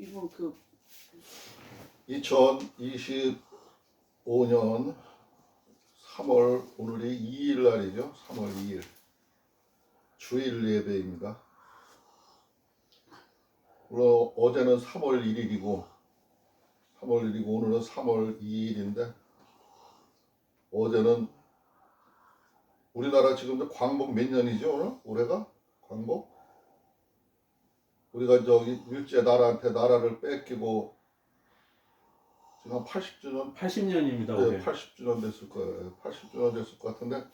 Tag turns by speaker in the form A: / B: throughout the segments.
A: 이번 그
B: 2025년 3월 오늘이 2일 날이죠. 3월 2일 주일 예배입니다. 물론 어제는 3월 1일이고 오늘은 3월 2일인데 어제는 우리나라 지금 광복 몇 년이죠? 오늘? 올해가? 광복? 우리가 저기 일제 나라한테 나라를 뺏기고 지금 한 80주년?
C: 80년입니다.
B: 네,
C: 올해.
B: 80주년 됐을 거예요. 80주년 됐을 것 같은데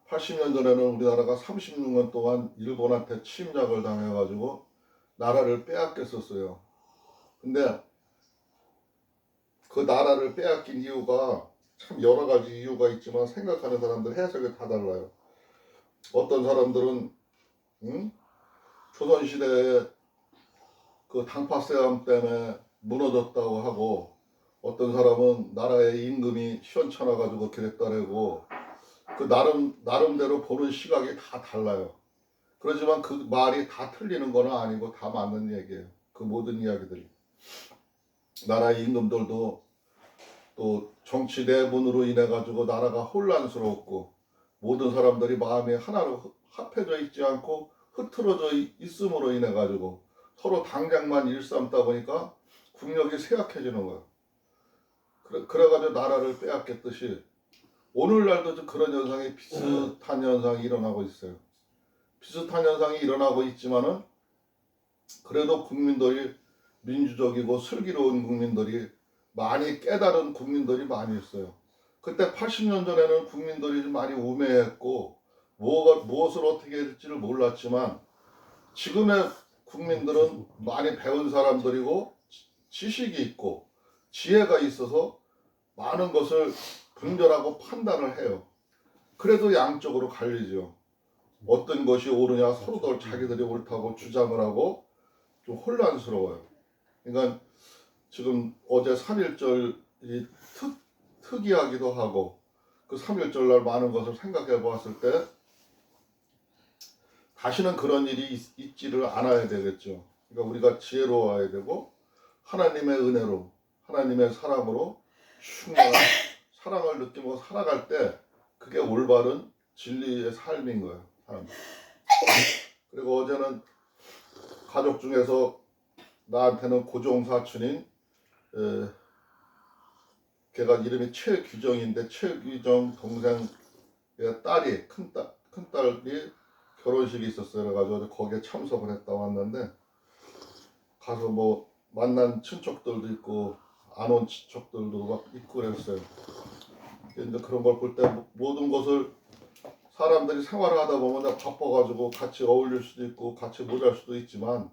B: 80년 전에는 우리나라가 36년 동안 일본한테 침략을 당해가지고 나라를 빼앗겼었어요. 근데 그 나라를 빼앗긴 이유가 참 여러 가지 이유가 있지만 생각하는 사람들 해석이 다 달라요. 어떤 사람들은 조선시대에 그 당파싸움 때문에 무너졌다고 하고, 어떤 사람은 나라의 임금이 시원찮아가지고 그랬다라고, 그 나름대로 보는 시각이 다 달라요. 그렇지만 그 말이 다 틀리는 건 아니고 다 맞는 얘기예요. 그 모든 이야기들이. 나라의 임금들도 또 정치 내분으로 인해 가지고 나라가 혼란스러웠고, 모든 사람들이 마음이 하나로 합해져 있지 않고 흐트러져 있음으로 인해 가지고 서로 당장만 일삼다 보니까 국력이 쇠약해지는 거예요. 그래가지고 나라를 빼앗겼듯이 오늘날도 그런 현상이 비슷한 현상이 일어나고 있어요. 비슷한 현상이 일어나고 있지만은 그래도 국민들이 민주적이고 슬기로운 국민들이 많이 깨달은 국민들이 많이 있어요. 그때 80년 전에는 국민들이 많이 우매했고 무엇을 어떻게 해야 될지를 몰랐지만 지금의 국민들은 많이 배운 사람들이고 지식이 있고 지혜가 있어서 많은 것을 분별하고 판단을 해요. 그래도 양쪽으로 갈리죠. 어떤 것이 옳으냐 서로들 자기들이 옳다고 주장을 하고 좀 혼란스러워요. 그러니까 지금 어제 3.1절이 특이하기도 하고, 그 3.1절 날 많은 것을 생각해 보았을 때 다시는 그런 일이 있지를 않아야 되겠죠. 그러니까 우리가 지혜로워야 되고 하나님의 은혜로, 하나님의 사랑으로 충만한 사랑을 느끼고 살아갈 때 그게 올바른 진리의 삶인 거예요. 그리고 어제는 가족 중에서 나한테는 고종 사촌인 걔가 이름이 최규정인데, 최규정 동생 딸이 큰딸이 결혼식이 있었어요. 그래가지고 거기에 참석을 했다 왔는데, 가서 뭐 만난 친척들도 있고 안 온 친척들도 막 있고 그랬어요. 근데 그런 걸 볼 때 모든 것을 사람들이 생활을 하다 보면 바빠가지고 같이 어울릴 수도 있고 같이 못 할 수도 있지만,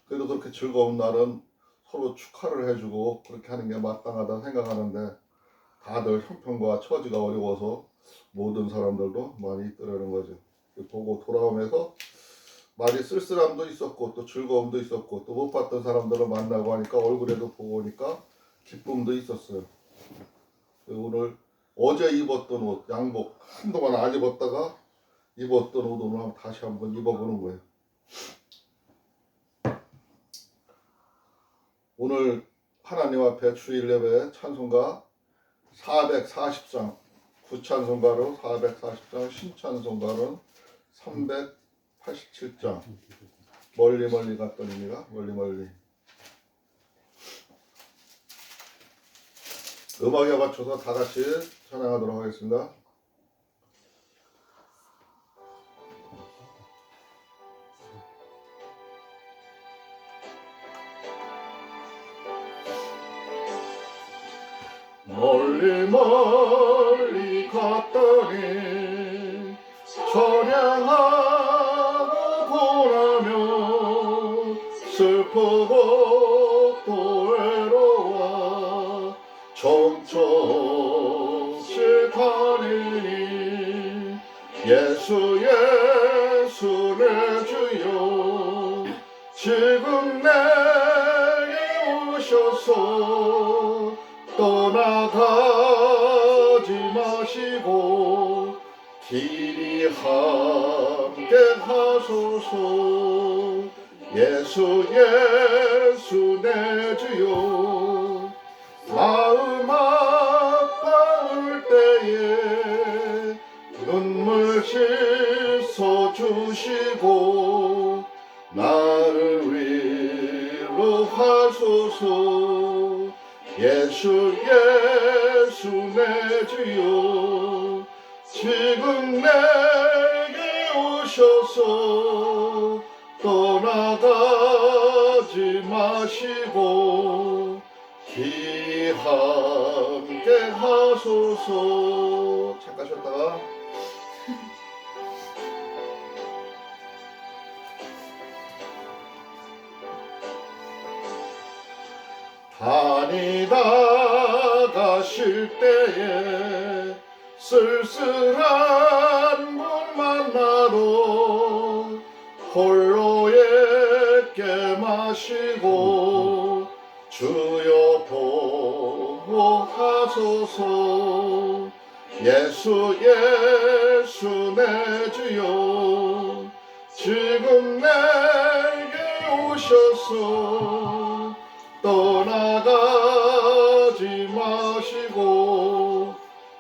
B: 그래도 그렇게 즐거운 날은 서로 축하를 해주고 그렇게 하는 게 마땅하다 생각하는데, 다들 형편과 처지가 어려워서 모든 사람들도 많이 있더라는 거죠. 보고 돌아오면서 많이 쓸쓸함도 있었고 또 즐거움도 있었고, 또 못 봤던 사람들을 만나고 하니까 얼굴에도 보고 오니까 기쁨도 있었어요. 오늘 어제 입었던 옷, 양복 한동안 안 입었다가 입었던 옷 오늘 다시 한번 입어보는 거예요. 오늘 하나님 앞에 주일 예배 찬송가 440장, 구찬송가로 440장, 신찬송가로는 387장, 멀리 멀리 갔더니가 멀리 멀리. 음악에 맞춰서 다 같이 찬양하도록 하겠습니다. 멀리 멀리 갔더니 찬양하고 보라며 슬프고 또 외로워 정처실 다니니 예수 예수 내 주여 지금 내게 오셔서 떠나가지 마시고 길이 함께 하소서 예수 예수 내 주요 마음 아파올 때에 눈물 씻어 주시고 나를 위로하소서 예수 예수 내 주요 지금 내게 오셔서 떠나가지 마시고 기 함께 하소서. 잠깐 쉬었다가 다니다 가실 때에 쓸쓸한 분 만나러 홀로 옛게 마시고 주여 보호하소서 예수 예수 내 주여 지금 내게 오셔서 떠나가지 마시고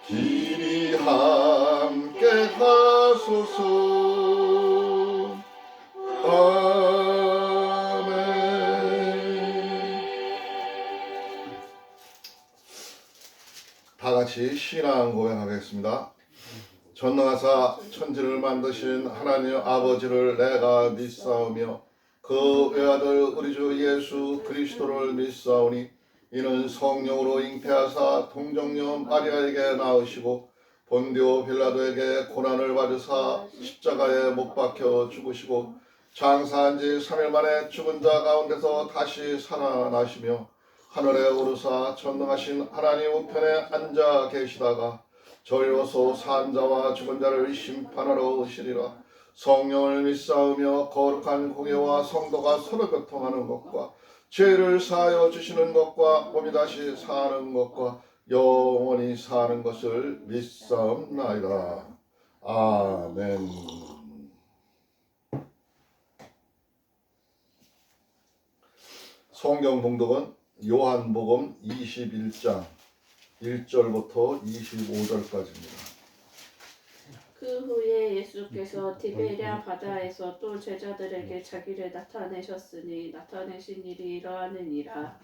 B: 길이 함께 하소서. 아멘. 다 같이 신앙 고백하겠습니다. 전능하사 천지를 만드신 하나님 아버지를 내가 믿사오며 그 외아들 우리 주 예수 그리스도를 믿사오니 이는 성령으로 잉태하사 동정녀 마리아에게 낳으시고 본디오 빌라도에게 고난을 받으사 십자가에 못 박혀 죽으시고 장사한 지 3일 만에 죽은 자 가운데서 다시 살아나시며 하늘에 오르사 전능하신 하나님 우편에 앉아 계시다가 저리로서 산 자와 죽은 자를 심판하러 오시리라. 성령을 믿사오며 거룩한 공예와 성도가 서로 교통하는 것과 죄를 사하여 주시는 것과 몸이 다시 사는 것과 영원히 사는 것을 믿사옵나이다. 아멘. 성경 봉독은 요한복음 21장 1절부터 25절까지입니다.
A: 그 후에 예수께서 디베랴 바다에서 또 제자들에게 자기를 나타내셨으니 나타내신 일이 이러하느니라.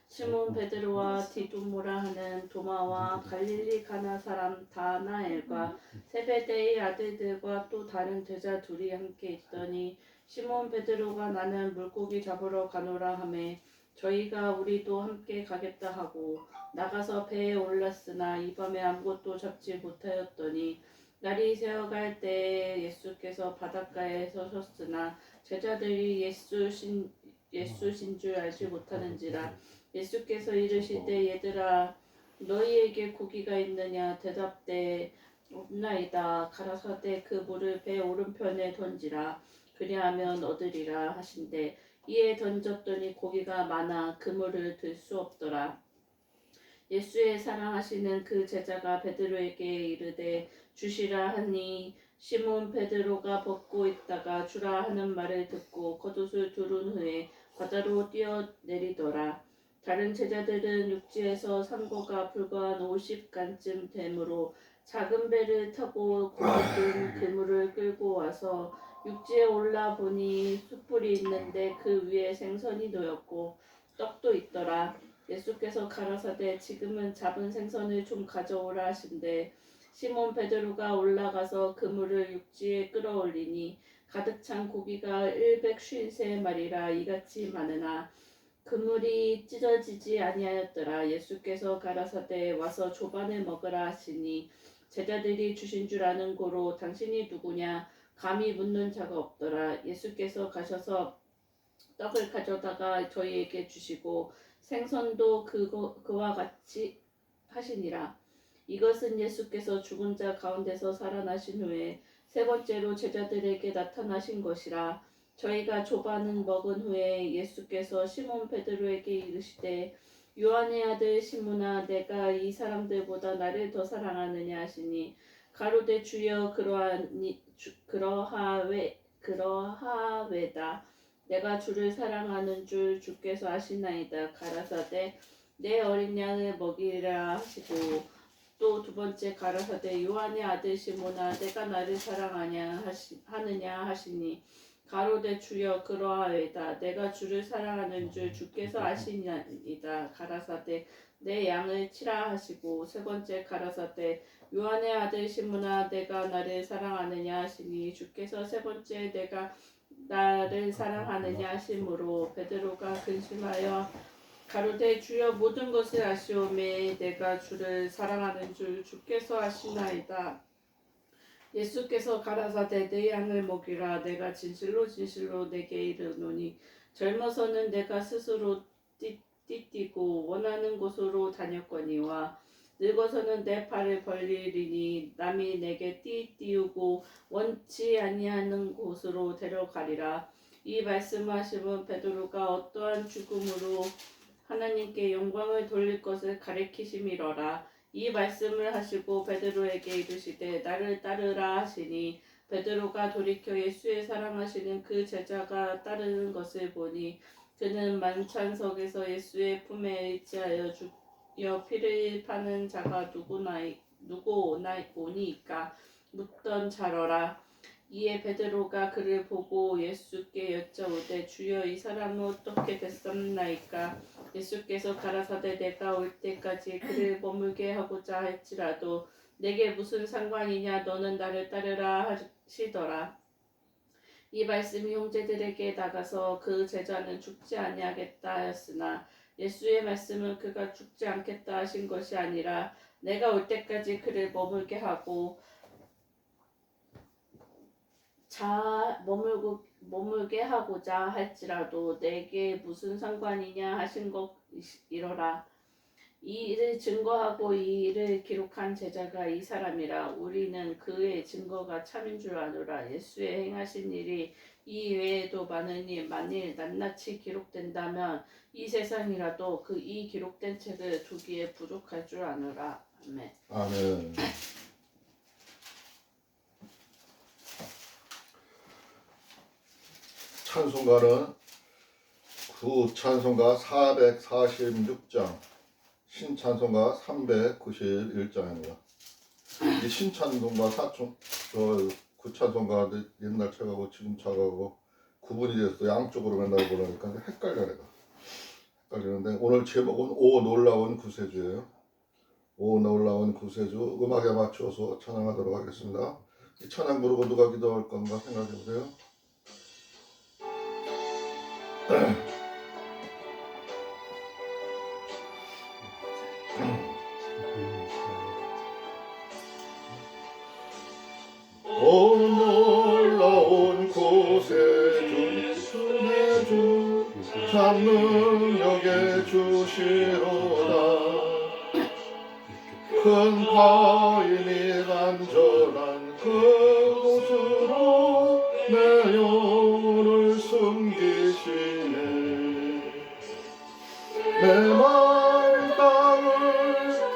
A: 시몬 베드로와 디두모라 하는 도마와 갈릴리 가나 사람 다나엘과 세베대의 아들들과 또 다른 제자 둘이 함께 있더니 시몬 베드로가 나는 물고기 잡으러 가노라 하매 저희가 우리도 함께 가겠다 하고 나가서 배에 올랐으나 이 밤에 아무것도 잡지 못하였더니 날이 새어갈 때에 예수께서 바닷가에 서셨으나 제자들이 예수신 줄 알지 못하는지라. 예수께서 이르시되 얘들아 너희에게 고기가 있느냐 대답되 없나이다. 가라사대 그 물을 배 오른편에 던지라. 그리하면 얻으리라 하신대 이에 던졌더니 고기가 많아 그물을 들 수 없더라. 예수의 사랑하시는 그 제자가 베드로에게 이르되 주시라 하니 시몬 베드로가 벗고 있다가 주라 하는 말을 듣고 겉옷을 두른 후에 바다로 뛰어내리더라. 다른 제자들은 육지에서 상고가 불과 한 50간쯤 되므로 작은 배를 타고 고기 든 그물을 끌고 와서 육지에 올라 보니 숯불이 있는데 그 위에 생선이 놓였고 떡도 있더라. 예수께서 가라사대 지금은 잡은 생선을 좀 가져오라 하신대 시몬 베드로가 올라가서 그물을 육지에 끌어올리니 가득 찬 고기가 153마리라 이같이 많으나 그물이 찢어지지 아니하였더라. 예수께서 가라사대 와서 조반을 먹으라 하시니 제자들이 주신 줄 아는 고로 당신이 누구냐 감히 묻는 자가 없더라. 예수께서 가셔서 떡을 가져다가 저희에게 주시고 생선도 그와 같이 하시니라. 이것은 예수께서 죽은 자 가운데서 살아나신 후에 세 번째로 제자들에게 나타나신 것이라. 저희가 조반은 먹은 후에 예수께서 시몬 베드로에게 이르시되 요한의 아들 시몬아 내가 이 사람들보다 나를 더 사랑하느냐 하시니 가로되 주여 그러하외다. 내가 주를 사랑하는 줄 주께서 아시나이다. 가라사대 내 어린 양을 먹이라 하시고 또 두 번째 가라사대 요한의 아들 시몬아 내가 나를 하느냐 하시니 가로되 주여 그러하이다. 내가 주를 사랑하는 줄 주께서 아시나이다. 가라사대 내 양을 치라 하시고 세 번째 가라사대 요한의 아들 시몬아 내가 나를 사랑하느냐 하시니 주께서 세 번째 내가 나를 사랑하느냐 하심으로 베드로가 근심하여 가로되 주여 모든 것을 아시오매 내가 주를 사랑하는 줄 주께서 아시나이다. 예수께서 가라사대 내 양을 먹이라. 내가 진실로 진실로 내게 이르노니 젊어서는 내가 스스로 띠띠고 원하는 곳으로 다녔거니와 늙어서는 내 팔을 벌리리니 남이 내게 띠띠우고 원치 아니하는 곳으로 데려가리라. 이 말씀하심은 베드로가 어떠한 죽음으로 하나님께 영광을 돌릴 것을 가리키심이로라. 이 말씀을 하시고 베드로에게 이르시되 나를 따르라 하시니 베드로가 돌이켜 예수의 사랑하시는 그 제자가 따르는 것을 보니 그는 만찬석에서 예수의 품에 의지하여 주여 피를 파는 자가 누구 오니이까 묻던 자러라. 이에 베드로가 그를 보고 예수께 여짜오되 주여 이 사람은 어떻게 됐었나이까. 예수께서 가라사대 내가 올 때까지 그를 머물게 하고자 할지라도 내게 무슨 상관이냐 너는 나를 따르라 하시더라. 이 말씀이 형제들에게 나가서 그 제자는 죽지 아니하겠다 하였으나 예수의 말씀은 그가 죽지 않겠다 하신 것이 아니라 내가 올 때까지 그를 머물게 하고 머물게 하고자 할지라도 내게 무슨 상관이냐 하신 것이로라. 이 일을 증거하고 이 일을 기록한 제자가 이 사람이라. 우리는 그의 증거가 참인 줄 아노라. 예수의 행하신 일이 이 외에도 많으니 만일 낱낱이 기록된다면 이 세상이라도 이 기록된 책을 두기에 부족할 줄 아노라. 아멘.
B: 아멘. 찬송가는 구찬송가 446장, 신찬송가 391장입니다. 이 신찬송가 구찬송가 옛날 책하고 지금 책하고 구분이 돼서 양쪽으로 맨날 보려니까 헷갈려 내가. 헷갈리는데 오늘 제목은 오 놀라운 구세주예요. 오 놀라운 구세주 음악에 맞춰서 찬양하도록 하겠습니다. 이 찬양 부르고 누가 기도할 건가 생각해 보세요. 오 놀라운 구세주 예수의 주 참 능력의 주시로다. 큰 바위니 간절한 그곳으로 내 영혼을 숨기시네. 내 마른 땅을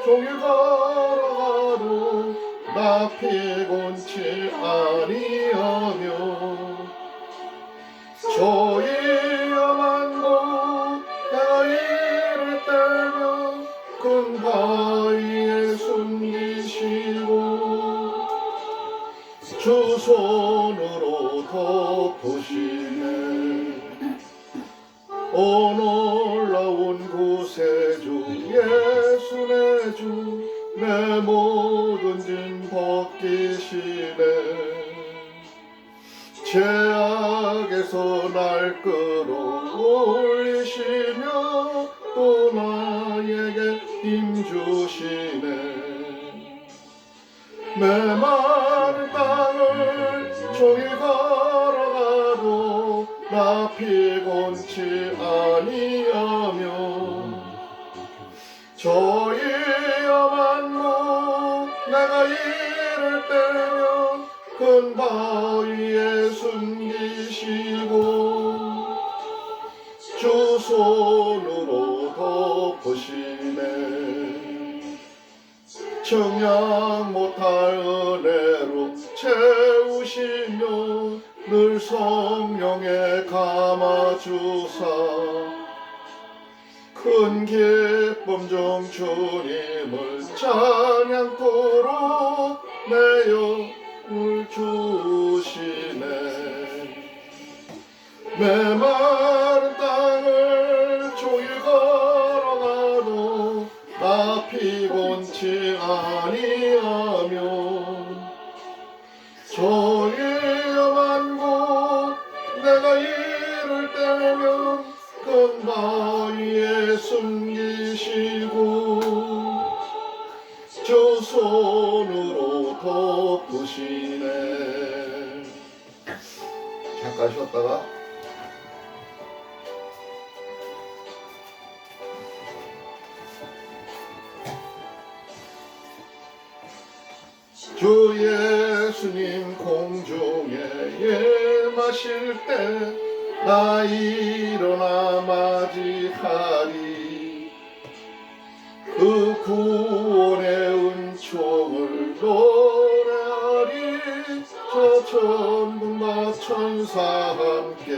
B: 종일 걸어가도 나 피곤치 아니하며 저희 험한 곳 내가 이를 때면 큰 바위에 숨기시고 주 손으로 덮으시네. 오 놀라운 구세주 예수 내 주 내 모든 짐 벗기시네. 죄악에서 날 끌어올리시며 또 나에게 힘주시네. 내 마른 땅을 종일 걸어가도 나 피곤치 아니하며 저희 험한 목 내가 이를 때면 큰 바위에 숨기시고 주 손으로 덮으시네. 청량 못할 은혜로 채우시며 늘 성령에 감아주사 큰 기쁨 중 주님을 찬양토록 내 영을 주시네. 메마른 땅을 종일 걸어가도 나 피곤치 아니하며 저 위험한 곳 내가 이를 때면 큰 바위에 숨기시고 주 손으로 덮으시네. 잠깐 쉬었다가 주 예수님 공중에 예마실 때 나 일어나 맞이하리. 그 구원의 은총을 노래하리. 저 천군과 천사 함께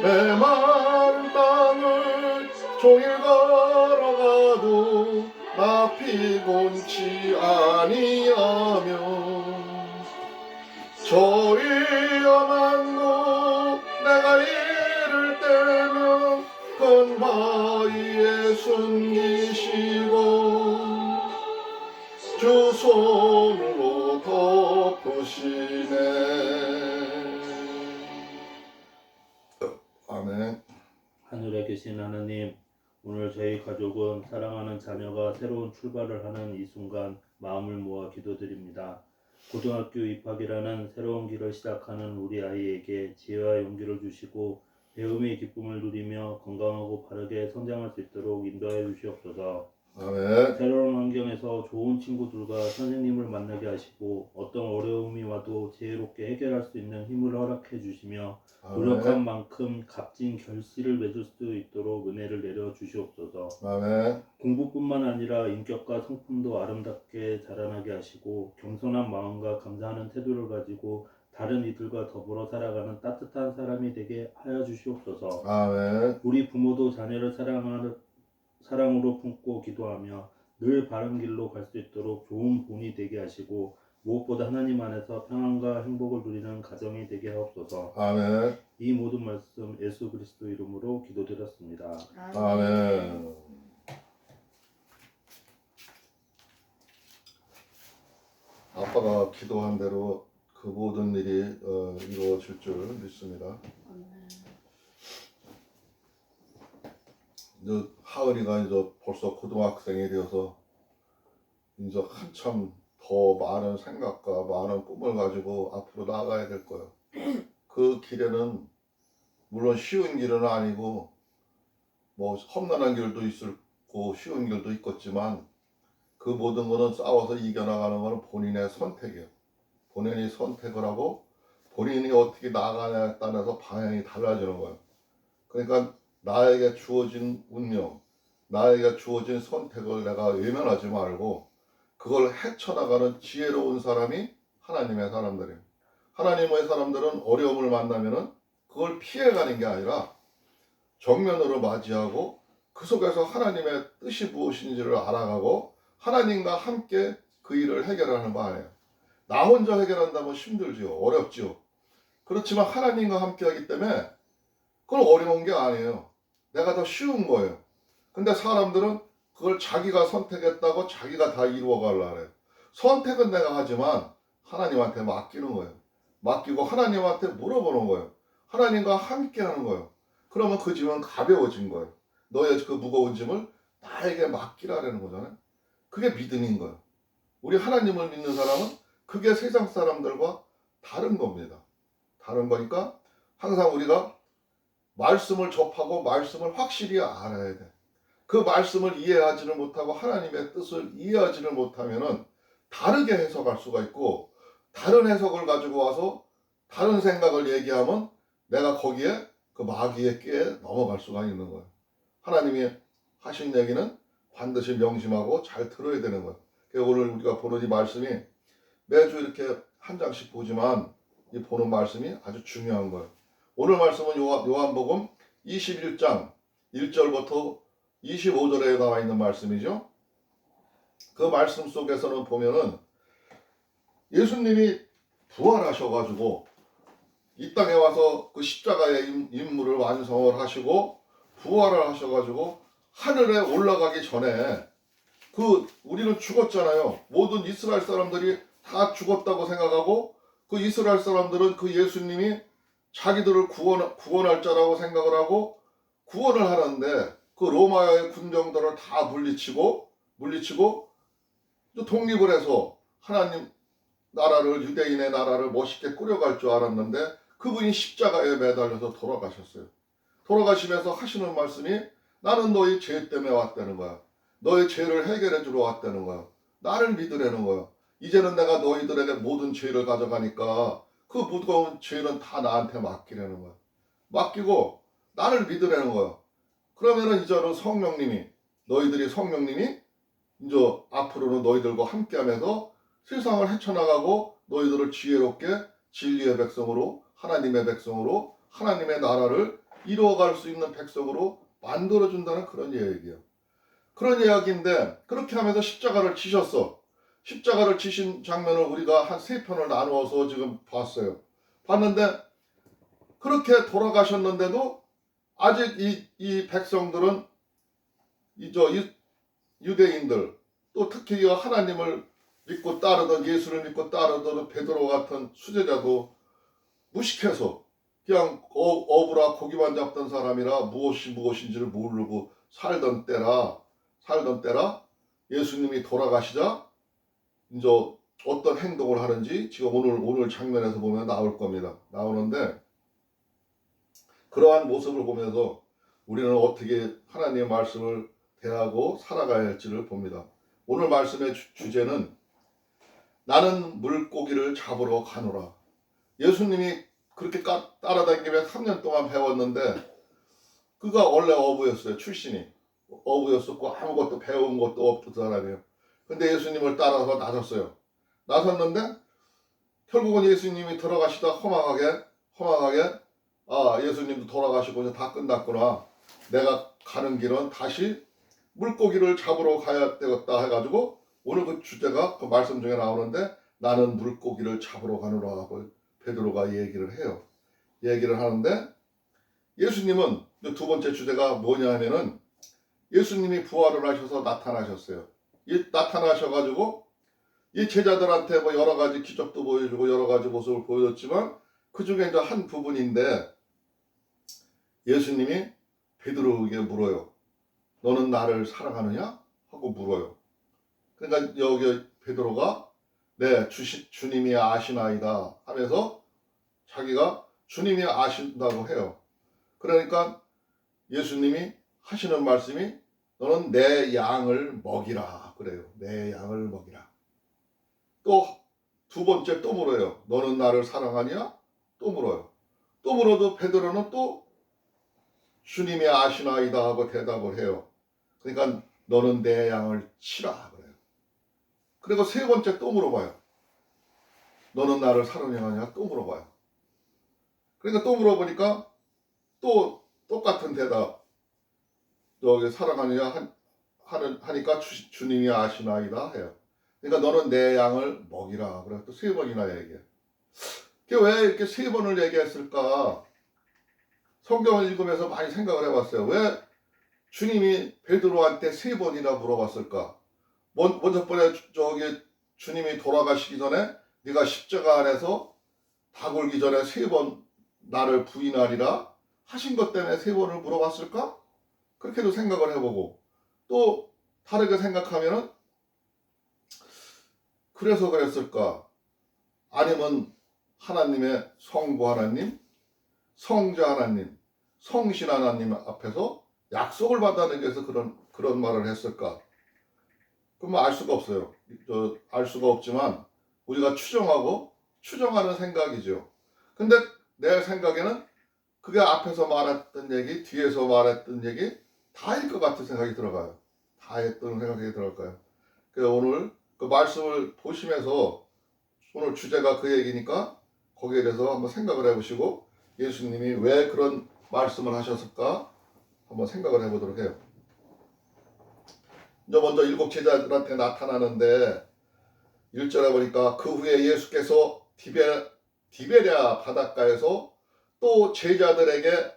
B: 메마른 땅을 종일 걸어가도 나 피곤치 아니하며 저 위험한 곳 내가 이를 때면 큰 바위에 숨기시고 주 손으로 덮으시네. 아멘.
C: 하늘에 계신 하나님, 오늘 저희 가족은 사랑하는 자녀가 새로운 출발을 하는 이 순간 마음을 모아 기도드립니다. 고등학교 입학이라는 새로운 길을 시작하는 우리 아이에게 지혜와 용기를 주시고 배움의 기쁨을 누리며 건강하고 바르게 성장할 수 있도록 인도해 주시옵소서.
B: 아멘.
C: 새로운 환경에서 좋은 친구들과 선생님을 만나게 하시고 어떤 어려움이 와도 지혜롭게 해결할 수 있는 힘을 허락해 주시며 노력한 만큼 값진 결실을 맺을 수 있도록 은혜를 내려 주시옵소서.
B: 아멘.
C: 공부뿐만 아니라 인격과 성품도 아름답게 자라나게 하시고 겸손한 마음과 감사하는 태도를 가지고 다른 이들과 더불어 살아가는 따뜻한 사람이 되게 하여 주시옵소서.
B: 아멘.
C: 우리 부모도 자녀를 사랑으로 품고 기도하며 늘 바른 길로 갈 수 있도록 좋은 본이 되게 하시고 무엇보다 하나님 안에서 평안과 행복을 누리는 가정이 되게 하옵소서.
B: 아멘.
C: 이 모든 말씀 예수 그리스도 이름으로 기도드렸습니다.
B: 아멘. 아빠가 기도한 대로 그 모든 일이 이루어질 줄 믿습니다. 이제 하은이가 이제 벌써 고등학생이 되어서 이제 한참 더 많은 생각과 많은 꿈을 가지고 앞으로 나가야 될 거예요. 그 길에는 물론 쉬운 길은 아니고 뭐 험난한 길도 있고 쉬운 길도 있겠지만 그 모든 거는 싸워서 이겨나가는 거는 본인의 선택이에요. 본인이 선택을 하고 본인이 어떻게 나가냐에 따라서 방향이 달라지는 거예요. 그러니까 나에게 주어진 운명, 나에게 주어진 선택을 내가 외면하지 말고 그걸 헤쳐나가는 지혜로운 사람이 하나님의 사람들이에요. 하나님의 사람들은 어려움을 만나면은 그걸 피해가는 게 아니라 정면으로 맞이하고 그 속에서 하나님의 뜻이 무엇인지를 알아가고 하나님과 함께 그 일을 해결하는 거 아니에요. 나 혼자 해결한다면 힘들지요. 어렵지요. 그렇지만 하나님과 함께 하기 때문에 그건 어려운 게 아니에요. 내가 더 쉬운 거예요. 근데 사람들은 그걸 자기가 선택했다고 자기가 다 이루어가려고 해요. 선택은 내가 하지만 하나님한테 맡기는 거예요. 맡기고 하나님한테 물어보는 거예요. 하나님과 함께 하는 거예요. 그러면 그 짐은 가벼워진 거예요. 너의 그 무거운 짐을 나에게 맡기라는 거잖아요. 그게 믿음인 거예요. 우리 하나님을 믿는 사람은 그게 세상 사람들과 다른 겁니다. 다른 거니까 항상 우리가 말씀을 접하고 말씀을 확실히 알아야 돼. 그 말씀을 이해하지를 못하고 하나님의 뜻을 이해하지를 못하면은 다르게 해석할 수가 있고 다른 해석을 가지고 와서 다른 생각을 얘기하면 내가 거기에 그 마귀의 꾀에 넘어갈 수가 있는 거예요. 하나님이 하신 얘기는 반드시 명심하고 잘 들어야 되는 거예요. 오늘 우리가 보는 이 말씀이 매주 이렇게 한 장씩 보지만 이 보는 말씀이 아주 중요한 거예요. 오늘 말씀은 요한복음 21장 1절부터 25절에 나와 있는 말씀이죠. 그 말씀 속에서는 보면은 예수님이 부활하셔가지고 이 땅에 와서 그 십자가의 임무를 완성을 하시고 부활을 하셔가지고 하늘에 올라가기 전에 우리는 죽었잖아요. 모든 이스라엘 사람들이 다 죽었다고 생각하고 그 이스라엘 사람들은 그 예수님이 자기들을 구원할 자라고 생각을 하고 구원을 하는데 그 로마의 군정들을 다 물리치고 독립을 해서 하나님 나라를 유대인의 나라를 멋있게 꾸려갈 줄 알았는데 그분이 십자가에 매달려서 돌아가셨어요. 돌아가시면서 하시는 말씀이 나는 너희 죄 때문에 왔다는 거야. 너의 죄를 해결해 주러 왔다는 거야. 나를 믿으라는 거야. 이제는 내가 너희들에게 모든 죄를 가져가니까 그 무거운 죄는 다 나한테 맡기라는 거야. 맡기고 나를 믿으라는 거야. 그러면은 이제는 너희들이 성령님이 이제 앞으로는 너희들과 함께하면서 세상을 헤쳐나가고 너희들을 지혜롭게 진리의 백성으로 하나님의 백성으로 하나님의 나라를 이루어갈 수 있는 백성으로 만들어준다는 그런 이야기예요. 그런 이야기인데 그렇게 하면서 십자가를 지셨어. 십자가를 지신 장면을 우리가 한 3편을 나누어서 지금 봤는데 그렇게 돌아가셨는데도 아직 이 백성들은 유대인들 또 특히 하나님을 믿고 따르던 예수를 믿고 따르던 베드로 같은 수제자도 무식해서 그냥 어부라 고기만 잡던 사람이라 무엇인지를 모르고 살던 때라 예수님이 돌아가시자 이제 어떤 행동을 하는지 지금 오늘 장면에서 보면 나올 겁니다. 나오는데 그러한 모습을 보면서 우리는 어떻게 하나님의 말씀을 대하고 살아가야 할지를 봅니다. 오늘 말씀의 주제는 나는 물고기를 잡으러 가노라. 예수님이 그렇게 따라다니며 3년 동안 배웠는데 그가 원래 어부였어요. 출신이. 어부였었고 아무것도 배운 것도 없던 사람이에요. 근데 예수님을 따라서 나섰는데 결국은 예수님이 들어가시다 허망하게 예수님도 돌아가시고 이제 다 끝났구나. 내가 가는 길은 다시 물고기를 잡으러 가야 되겠다 해가지고 오늘 그 주제가 그 말씀 중에 나오는데 나는 물고기를 잡으러 가노라 하고 베드로가 얘기를 해요. 얘기를 하는데 예수님은 두 번째 주제가 뭐냐 하면은 예수님이 부활을 하셔서 나타나셨어요. 나타나셔가지고 이 제자들한테 뭐 여러 가지 기적도 보여주고 여러 가지 모습을 보여줬지만 그 중에 이제 한 부분인데 예수님이 베드로에게 물어요. 너는 나를 사랑하느냐? 하고 물어요. 그러니까 여기 베드로가 네, 주님이 아시나이다 하면서 자기가 주님이 아신다고 해요. 그러니까 예수님이 하시는 말씀이 너는 내 양을 먹이라 그래요. 내 양을 먹이라. 또 두 번째 또 물어요. 너는 나를 사랑하냐? 또 물어요. 또 물어도 베드로는 또 주님이 아시나이다 하고 대답을 해요. 그러니까 너는 내 양을 치라 그래요. 그리고 세 번째 또 물어봐요. 너는 나를 사랑하냐? 또 물어봐요. 그러니까 또 물어보니까 또 똑같은 대답. 너희 사랑하느냐 하니까 주님이 아시나이다 해요. 그러니까 너는 내 양을 먹이라. 그래서 또 3번이나 얘기해. 왜 이렇게 3번을 얘기했을까? 성경을 읽으면서 많이 생각을 해봤어요. 왜 주님이 베드로한테 3번이나 물어봤을까? 먼저 번에 주님이 돌아가시기 전에 네가 십자가 안에서 다 굴기 전에 3번 나를 부인하리라 하신 것 때문에 3번을 물어봤을까? 그렇게도 생각을 해보고 또 다르게 생각하면은 그래서 그랬을까? 아니면 하나님의 성부 하나님, 성자 하나님, 성신 하나님 앞에서 약속을 받아내기 위해서 그런 말을 했을까? 그러면 알 수가 없어요. 알 수가 없지만 우리가 추정하는 생각이죠. 근데 내 생각에는 그게 앞에서 말했던 얘기, 뒤에서 말했던 얘기 다일 것 같은 생각이 들어가요. 다 했던 생각이 들어갈까요? 그래서 오늘 그 말씀을 보시면서 오늘 주제가 그 얘기니까 거기에 대해서 한번 생각을 해보시고 예수님이 왜 그런 말씀을 하셨을까 한번 생각을 해보도록 해요. 이제 먼저 일곱 제자들한테 나타나는데 1절에 보니까 그 후에 예수께서 디베랴 바닷가에서 또 제자들에게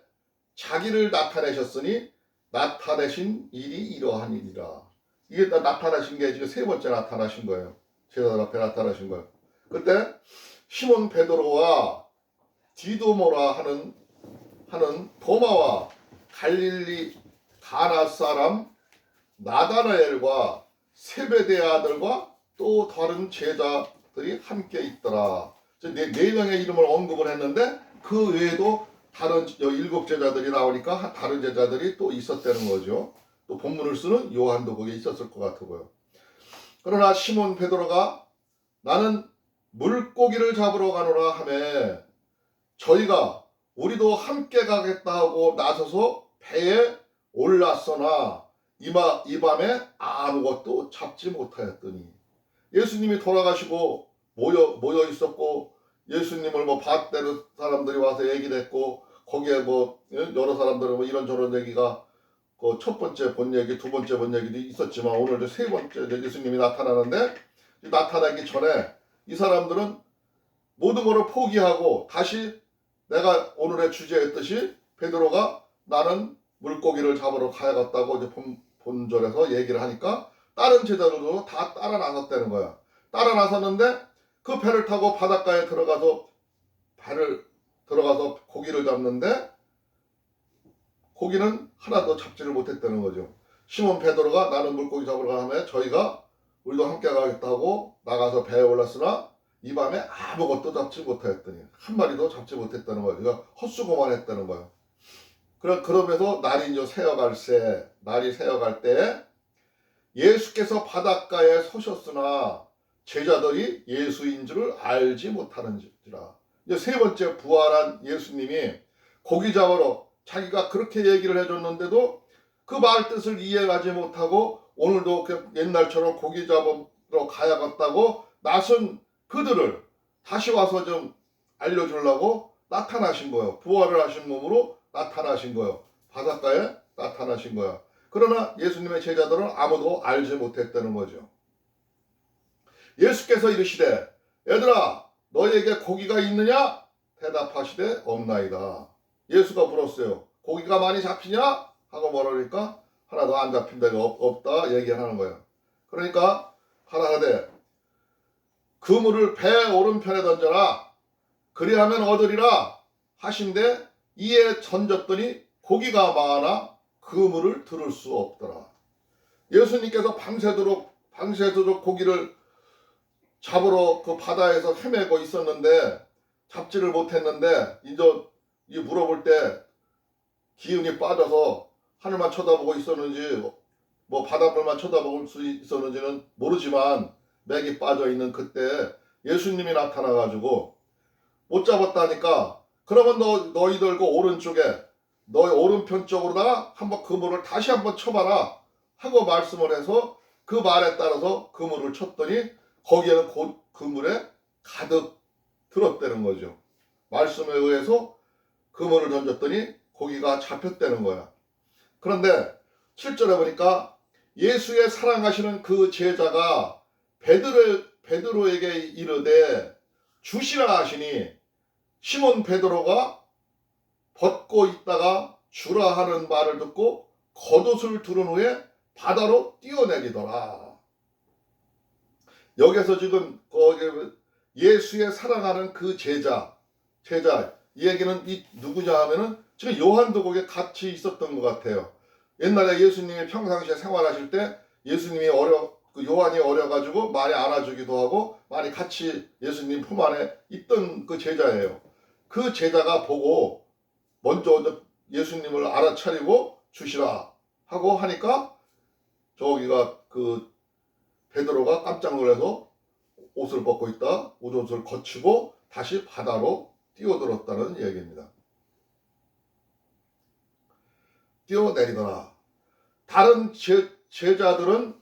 B: 자기를 나타내셨으니 나타내신 일이 이러하니라. 이게 나타나신 게 지금 세 번째 나타나신 거예요. 제자들 앞에 나타나신 거예요. 그때 시몬 베드로와 디도모라 하는 도마와 갈릴리 가나 사람 나다나엘과 세베대의 아들과 또 다른 제자들이 함께 있더라. 네 명의 이름을 언급을 했는데 그 외에도 다른 일곱 제자들이 나오니까 다른 제자들이 또 있었다는 거죠. 또 본문을 쓰는 요한도 거기에 있었을 것 같아 보여. 그러나 시몬 베드로가 나는 물고기를 잡으러 가노라 하매 저희가 우리도 함께 가겠다 하고 나서서 배에 올랐으나 이 밤에 아무것도 잡지 못하였더니 예수님이 돌아가시고 모여 있었고 예수님을 봤다는 사람들이 와서 얘기를 했고 거기에 여러 사람들은 이런저런 얘기가 그 첫 번째 본 얘기, 두 번째 본 얘기도 있었지만 오늘 세 번째 예수님이 나타나는데 나타나기 전에 이 사람들은 모든 것을 포기하고 다시 내가 오늘의 주제였듯이 베드로가 나는 물고기를 잡으러 가야겠다고 이제 본절에서 얘기를 하니까 다른 제자들도 다 따라 나섰다는 거야. 따라 나섰는데 그 배를 타고 바닷가에 들어가서 고기를 잡는데 고기는 하나도 잡지를 못했다는 거죠. 시몬 베드로가 나는 물고기 잡으러 가면 저희가 우리도 함께 가겠다고 나가서 배에 올랐으나 이 밤에 아무것도 잡지 못하였더니 한 마리도 잡지 못했다는 거예요. 그러니까 헛수고만 했다는 거예요. 그러면서 날이 새어갈 때 예수께서 바닷가에 서셨으나 제자들이 예수인 줄을 알지 못하는지라. 이제 세 번째 부활한 예수님이 고기 잡으러 자기가 그렇게 얘기를 해줬는데도 그 말 뜻을 이해하지 못하고 오늘도 옛날처럼 고기 잡으러 가야겠다고 나선 그들을 다시 와서 좀 알려주려고 나타나신 거예요. 부활을 하신 몸으로 나타나신 거예요. 바닷가에 나타나신 거야. 그러나 예수님의 제자들은 아무도 알지 못했다는 거죠. 예수께서 이르시되 얘들아 너희에게 고기가 있느냐? 대답하시되 없나이다. 예수가 물었어요. 고기가 많이 잡히냐? 하고 뭐라니까 하나도 안 잡힌 데가 없다 얘기하는 거예요. 그러니까 하나하되 그물을 배 오른편에 던져라. 그리하면 얻으리라 하신데 이에 던졌더니 고기가 많아 그물을 들을 수 없더라. 예수님께서 밤새도록 고기를 잡으러 그 바다에서 헤매고 있었는데 잡지를 못했는데 이제 물어볼 때 기운이 빠져서 하늘만 쳐다보고 있었는지 바닷물만 쳐다볼 수 있었는지는 모르지만 맥이 빠져있는 그때 예수님이 나타나가지고 못 잡았다니까 그러면 너희들 그 오른쪽에 너희 오른편 쪽으로다가 한번 그물을 다시 한번 쳐봐라 하고 말씀을 해서 그 말에 따라서 그물을 쳤더니 거기에는 곧 그물에 가득 들었다는 거죠. 말씀에 의해서 그물을 던졌더니 고기가 잡혔다는 거야. 그런데 7절에 보니까 예수의 사랑하시는 그 제자가 베드로에게 이르되 주시라 하시니 시몬 베드로가 벗고 있다가 주라 하는 말을 듣고 겉옷을 두른 후에 바다로 뛰어내리더라. 여기서 지금 예수의 사랑하는 그 제자 이 얘기는 누구냐 하면은 지금 요한도 거기에 같이 있었던 것 같아요. 옛날에 예수님이 평상시에 생활하실 때 예수님이 요한이 어려가지고 많이 안아주기도 하고 많이 같이 예수님 품 안에 있던 그 제자예요. 그 제자가 보고 먼저 예수님을 알아차리고 주시라 하고 하니까 저기가 그 베드로가 깜짝 놀라서 옷을 벗고 있다 옷을 거치고 다시 바다로 뛰어들었다는 얘기입니다. 뛰어내리더라. 다른 제자들은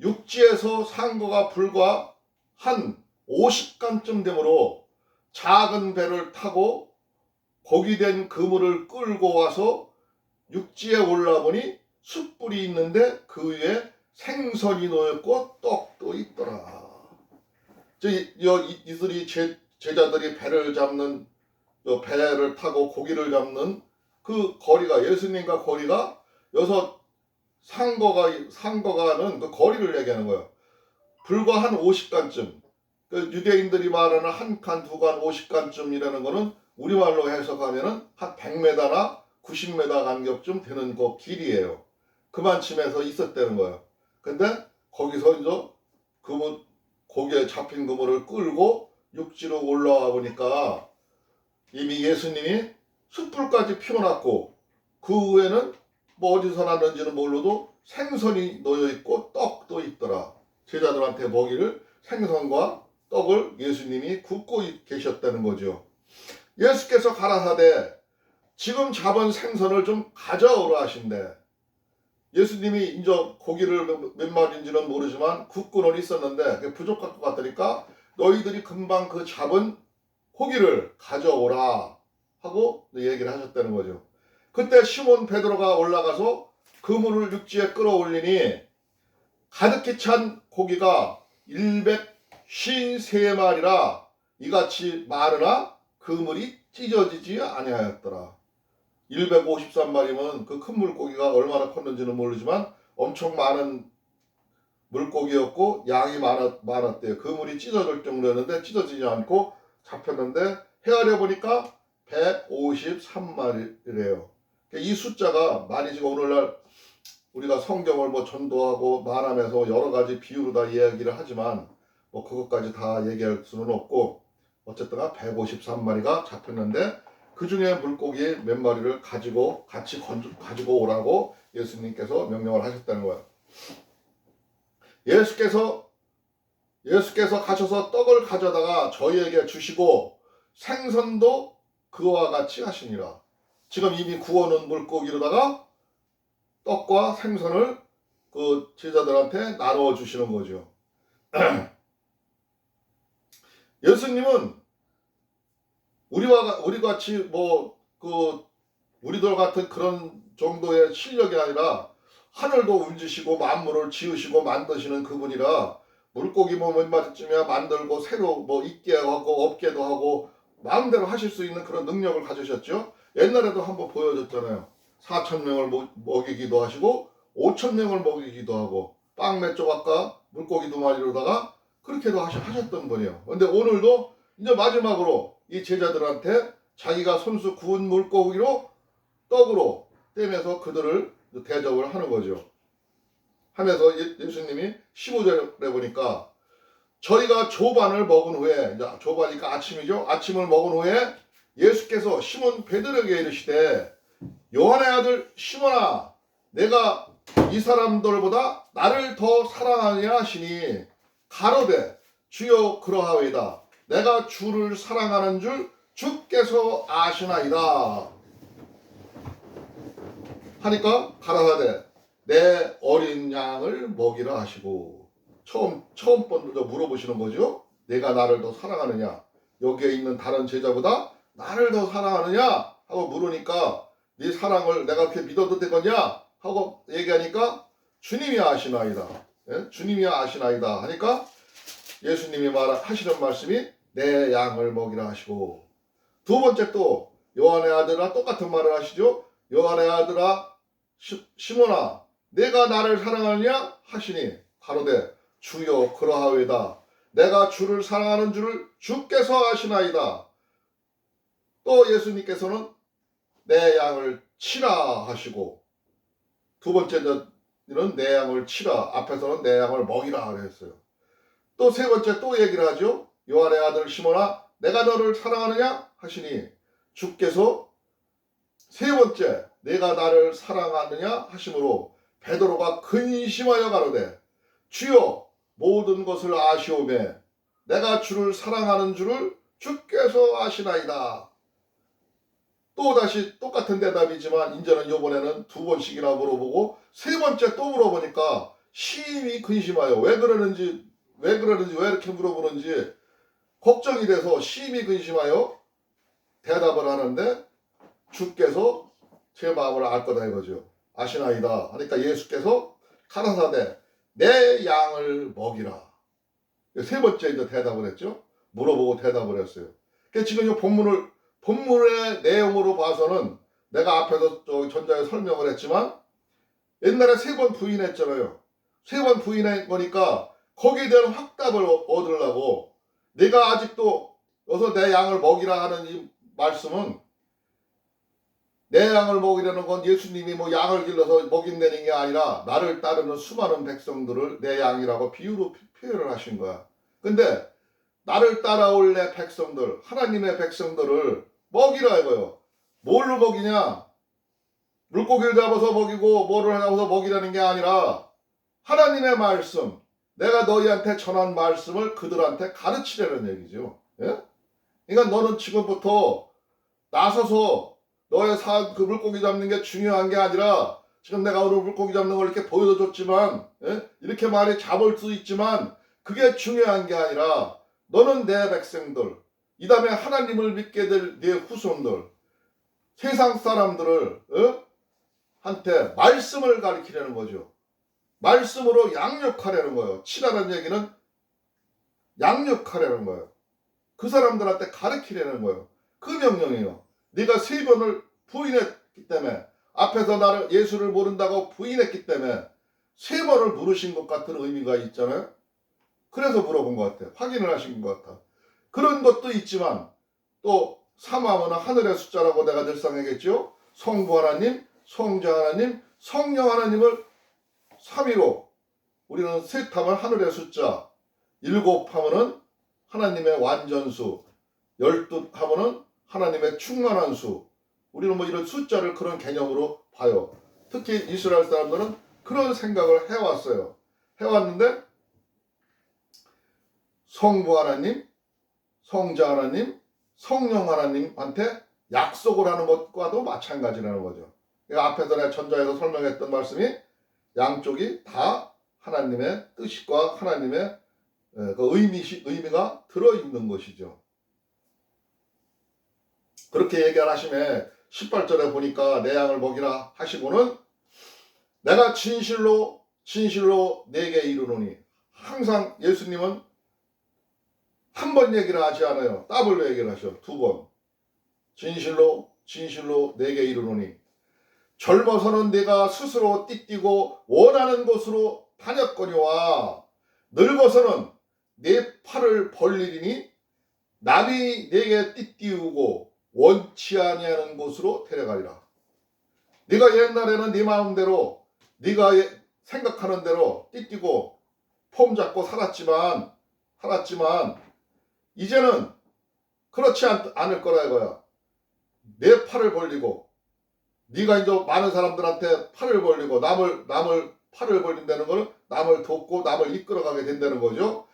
B: 육지에서 산 거가 불과 한 50간쯤 되므로 작은 배를 타고 고기 된 그물을 끌고 와서 육지에 올라보니 숯불이 있는데 그 위에 생선이 놓였고 떡도 있더라. 이들이 제자들이 배를 잡는, 배를 타고 고기를 잡는 그 거리가, 예수님과 거리가 여기서 상거가는 그 거리를 얘기하는 거예요. 불과 한 50간쯤. 그 유대인들이 말하는 한 칸, 두 칸, 50간쯤이라는 거는 우리말로 해석하면은 한 100m나 90m 간격쯤 되는 그 길이에요. 그만쯤에서 있었다는 거예요. 근데 거기서 이제 고기에 잡힌 그물을 끌고 육지로 올라와 보니까 이미 예수님이 숯불까지 피워놨고 그 위에는 뭐 어디서 났는지는 몰라도 생선이 놓여있고 떡도 있더라. 제자들한테 먹이를 생선과 떡을 예수님이 굽고 계셨다는 거죠. 예수께서 가라사대 지금 잡은 생선을 좀 가져오라 하신대. 예수님이 이제 고기를 몇 마리인지는 모르지만 굽고는 있었는데 그게 부족할 것 같으니까 너희들이 금방 그 잡은 고기를 가져오라 하고 얘기를 하셨다는 거죠. 그때 시몬 베드로가 올라가서 그물을 육지에 끌어올리니 가득히 찬 고기가 153마리라 이같이 많으나 그물이 찢어지지 아니하였더라. 153마리면 그 큰 물고기가 얼마나 컸는지는 모르지만 엄청 많은 물고기였고 양이 많았대요. 그물이 찢어질 정도였는데 찢어지지 않고 잡혔는데 헤아려 보니까 153마리래요. 이 숫자가 많이 지금 오늘날 우리가 성경을 뭐 전도하고 말하면서 여러 가지 비유로 다 이야기를 하지만 뭐 그것까지 다 얘기할 수는 없고 어쨌든 153마리가 잡혔는데 그 중에 물고기 몇 마리를 가지고 가지고 오라고 예수님께서 명령을 하셨다는 거예요. 예수께서 가셔서 떡을 가져다가 저희에게 주시고 생선도 그와 같이 하시니라. 지금 이미 구워놓은 물고기로다가 떡과 생선을 그 제자들한테 나누어 주시는 거죠. 예수님은 우리 같이 우리들 같은 그런 정도의 실력이 아니라 하늘도 움직이시고 만물을 지으시고 만드시는 그분이라 물고기 몇 마리쯤이야 만들고 새로 있게 하고 없게도 하고 마음대로 하실 수 있는 그런 능력을 가지셨죠. 옛날에도 한번 보여줬잖아요. 4,000명을 먹이기도 하시고 5,000명을 먹이기도 하고 빵 몇 조각과 물고기 2마리로다가 그렇게도 하셨던 분이에요. 근데 오늘도 이제 마지막으로 이 제자들한테 자기가 손수 구운 물고기로 떡으로 떼면서 그들을 대접을 하는 거죠. 하면서 예수님이 15절에 보니까 저희가 조반을 먹은 후에, 이제 조반이니까 아침이죠. 아침을 먹은 후에 예수께서 시몬 베드로에게 이르시되 요한의 아들 시몬아 내가 이 사람들보다 나를 더 사랑하느냐 하시니 가로되 주여 그러하오이다. 내가 주를 사랑하는 줄 주께서 아시나이다. 하니까 가라사대 내 어린 양을 먹이라 하시고 처음 번부터 물어보시는 거죠. 내가 나를 더 사랑하느냐? 여기에 있는 다른 제자보다 나를 더 사랑하느냐? 하고 물으니까 네 사랑을 내가 그렇게 믿어도 되겠냐? 하고 얘기하니까 주님이 아시나이다. 예? 주님이 아시나이다 하니까 예수님이 하시는 말씀이 내 양을 먹이라 하시고 두 번째 또 요한의 아들아 똑같은 말을 하시죠. 요한의 아들아 시몬아 내가 나를 사랑하느냐 하시니 가로되 주여 그러하오이다. 내가 주를 사랑하는 줄을 주께서 아시나이다. 또 예수님께서는 내 양을 치라 하시고 두 번째는 내 양을 치라 앞에서는 내 양을 먹이라 그랬어요. 또 세 번째 또 얘기를 하죠. 요한의 아들 시몬아 내가 너를 사랑하느냐 하시니 주께서 세 번째 내가 나를 사랑하느냐 하심으로 베드로가 근심하여 가로되 주여 모든 것을 아시오매 내가 주를 사랑하는 줄을 주께서 아시나이다. 또 다시 똑같은 대답이지만 이제는 이번에는 두 번씩이나 물어보고 세 번째 또 물어보니까 심히 근심하여 왜 이렇게 물어보는지 걱정이 돼서 심히 근심하여 대답을 하는데 주께서 제 마음을 알 거다 이거죠. 아시나이다 하니까 예수께서 가라사대 내 양을 먹이라. 세 번째 이제 대답을 했죠. 물어보고 대답을 했어요. 그러니까 지금 이 본문의 내용으로 봐서는 내가 앞에서 전자에 설명을 했지만 옛날에 3번 부인했잖아요. 3번 부인한 거니까 거기에 대한 확답을 얻으려고 내가 아직도 여기서 내 양을 먹이라 하는 이 말씀은 내 양을 먹이라는 건 예수님이 뭐 양을 길러서 먹인다는 게 아니라 나를 따르는 수많은 백성들을 내 양이라고 비유로 표현을 하신 거야. 근데 나를 따라올 내 백성들, 하나님의 백성들을 먹이라 이거요. 뭘로 먹이냐? 물고기를 잡아서 먹이고 뭐를 잡아서 먹이라는 게 아니라 하나님의 말씀, 내가 너희한테 전한 말씀을 그들한테 가르치라는 얘기죠. 예? 그러니까 너는 지금부터 나서서 너의 그 물고기 잡는 게 중요한 게 아니라 지금 내가 오늘 물고기 잡는 걸 이렇게 보여줬지만 이렇게 많이 잡을 수 있지만 그게 중요한 게 아니라 너는 내 백성들, 이 다음에 하나님을 믿게 될 내 후손들, 세상 사람들을 한테 말씀을 가르치려는 거죠. 말씀으로 양육하려는 거예요. 치라는 얘기는 양육하려는 거예요. 그 사람들한테 가르치려는 거예요. 그 명령이에요. 네가 3번을 부인했기 때문에 앞에서 나를 예수를 모른다고 부인했기 때문에 3번을 물으신 것 같은 의미가 있잖아요. 그래서 물어본 것 같아요. 확인을 하신 것 같아. 그런 것도 있지만 또 삼하면 하늘의 숫자라고 내가 늘상 얘기했죠. 성부 하나님, 성자 하나님, 성령 하나님을 3위로 우리는 셋하면 하늘의 숫자, 7 하면은 하나님의 완전수, 12 하면은 하나님의 충만한 수. 우리는 뭐 이런 숫자를 그런 개념으로 봐요. 특히 이스라엘 사람들은 그런 생각을 해왔어요. 해왔는데 성부 하나님, 성자 하나님, 성령 하나님한테 약속을 하는 것과도 마찬가지라는 거죠. 그러니까 앞에서 내가 전자에서 설명했던 말씀이 양쪽이 다 하나님의 뜻과 하나님의 그 의미가 들어있는 것이죠. 그렇게 얘기를 하시면 18절에 보니까 내 양을 먹이라 하시고는 내가 진실로 내게 이르노니, 항상 예수님은 한 번 얘기를 하지 않아요. 더블로 얘기를 하셔. 2번. 진실로 내게 이르노니 젊어서는 내가 스스로 띠뛰고 원하는 곳으로 다녔거니와 늙어서는 내 팔을 벌리리니 남이 내게 띠띠우고 원치 아니하는 곳으로 데려가리라. 네가 옛날에는 네 마음대로 네가 생각하는 대로 띠뛰고 폼 잡고 살았지만 이제는 그렇지 않을 거라 이거야. 내 팔을 벌리고 네가 이제 많은 사람들한테 팔을 벌리고 남을 팔을 벌린다는 거는 남을 돕고 남을 이끌어가게 된다는 거죠.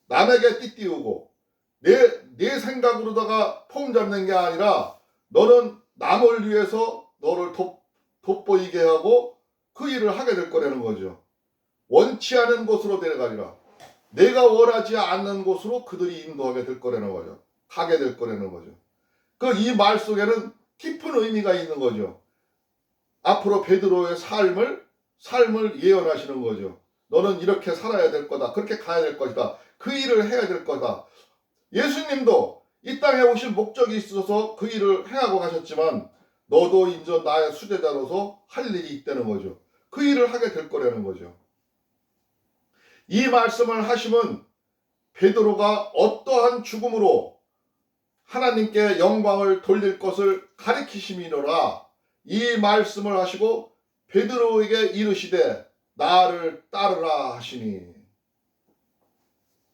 B: 남에게 띠띠우고 내 생각으로다가 폼 잡는 게 아니라 너는 남을 위해서 너를 돋보이게 하고 그 일을 하게 될 거라는 거죠. 원치 않은 곳으로 데려가리라. 내가 원하지 않는 곳으로 그들이 인도하게 될 거라는 거죠. 가게 될 거라는 거죠. 그 이 말 속에는 깊은 의미가 있는 거죠. 앞으로 베드로의 삶을 예언하시는 거죠. 너는 이렇게 살아야 될 거다. 그렇게 가야 될 것이다. 그 일을 해야 될 거다. 예수님도 이 땅에 오실 목적이 있어서 그 일을 행하고 가셨지만 너도 이제 나의 수제자로서 할 일이 있다는 거죠. 그 일을 하게 될 거라는 거죠. 이 말씀을 하시면 베드로가 어떠한 죽음으로 하나님께 영광을 돌릴 것을 가리키심이노라. 이 말씀을 하시고 베드로에게 이르시되 나를 따르라 하시니